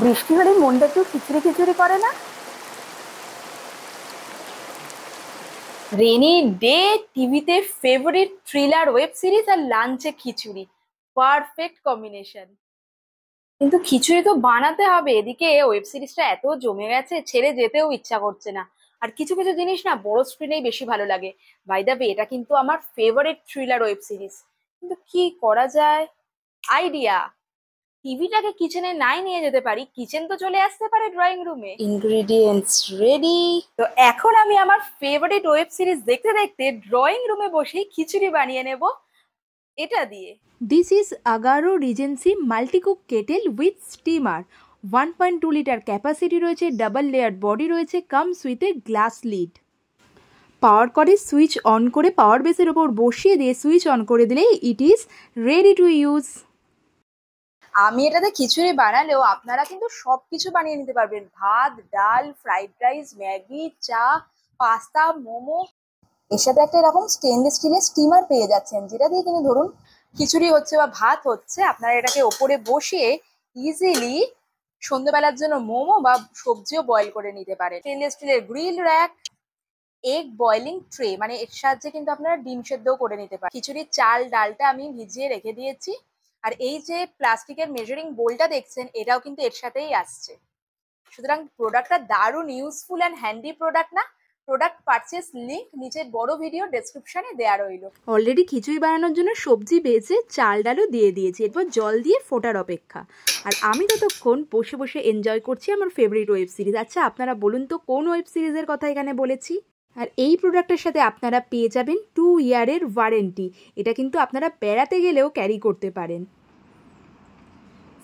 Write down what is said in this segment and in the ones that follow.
বৃষ্টি হলে মনটা একটু খিচুড়ি খিচুড়ি করে না? রেনি ডে, টিভিতে ফেভারিট থ্রিলার ওয়েব সিরিজ আর লাঞ্চে খিচুড়ি, পারফেক্ট কম্বিনেশন। কিন্তু খিচুড়ি তো বানাতে হবে, এদিকে ওয়েব সিরিজটা এত জমে গেছে ছেড়ে যেতেও ইচ্ছা করছে না। আর কিছু কিছু জিনিস না বড় স্ক্রিনেই বেশি ভালো লাগে। বাই দ্য ওয়ে, এটা কিন্তু আমার ফেভারিট থ্রিলার ওয়েব সিরিজ। কিন্তু কি করা যায়? আইডিয়া, টিভিটাকে কিচেনে নাই নিয়ে যেতে পারি, কিচেন তো চলে আসতে পারে ড্রয়িং রুমে। Ingredients ready. তো এখন আমি আমার ফেভারিট ওয়েব সিরিজ দেখতে দেখতে ড্রয়িং রুমে বসেই খিচুড়ি বানিয়ে নেব এটা দিয়ে। This is Agaro Regency Multi-Cook Kettle with Steamer. 1.2 litre capacity রয়েছে, ডাবল লেয়ার বডি রয়েছে, comes with a glass lid. Power করে সুইচ অন করে পাওয়ার বেসের ওপর বসিয়ে দিয়ে সুইচ অন করে দিলেই it is ready to use. আমি এটাতে খিচুড়ি বানালেও আপনারা কিন্তু সবকিছু বানিয়ে নিতে পারবেন, ভাত, ডাল, ফ্রাইড রাইস, ম্যাগি, চা, পাস্তা, মোমো। এর সাথে একটা এরকম স্টেনলেস স্টিলের স্টিমার পেয়ে যাচ্ছেন, যেটা দিয়ে কিন্তু ধরুন খিচুড়ি হচ্ছে বা ভাত হচ্ছে, আপনারা এটাকে ওপরে বসিয়ে ইজিলি সন্ধ্যেবেলার জন্য মোমো বা সবজিও বয়েল করে নিতে পারেন। স্টেনলেস স্টিলের grill rack, egg boiling tray, মানে এর সাহায্যে কিন্তু আপনারা ডিম সেদ্ধও করে নিতে পারেন। খিচুড়ির চাল ডালটা আমি ভিজিয়ে রেখে দিয়েছি। আর এই যে প্লাস্টিকের মেজারিং বোলটা দেখছেন, এটাও কিন্তু এর সাথেই আসছে। সুতরাং প্রোডাক্টটা দারুণ ইউজফুল অ্যান্ড হ্যান্ডি প্রোডাক্ট না? প্রোডাক্ট পারচেস লিঙ্ক নিচের বড় ভিডিও ডেসক্রিপশনে দেওয়া রইল। অলরেডি খিচুড়ি বানানোর জন্য সবজি ভেজে চাল ডালও দিয়ে দিয়েছি, এরপর জল দিয়ে ফোটার অপেক্ষা। আর আমি ততক্ষণ বসে বসে এনজয় করছি আমার ফেভারিট ওয়েব সিরিজ। আচ্ছা, আপনারা বলুন তো কোন ওয়েব সিরিজের কথা এখানে বলেছি? আর এই প্রোডাক্টের সাথে আপনারা পেয়ে যাবেন 2 ইয়ারের ওয়ারেন্টি। এটা কিন্তু আপনারা বেড়াতে গেলেও ক্যারি করতে পারেন।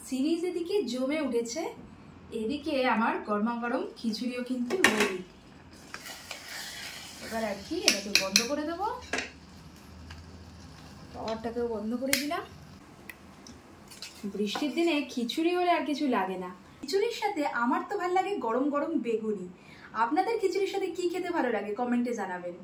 সিরিজ এদিকে জমে উঠেছে, এদিকে আমার গরমা গরম খিচুড়িও কিন্তু রেডি। এবার আর কি, এটাকে বন্ধ করে দেবো, পাওয়ারটাকেও বন্ধ করে দিলাম। বৃষ্টির দিনে খিচুড়ি হলে আর কিছু লাগে না। খিচুড়ির সাথে আমার তো ভালো লাগে গরম গরম বেগুনি। আপনাদের খিচুড়ির সাথে কি খেতে ভালো লাগে কমেন্টে জানাবেন।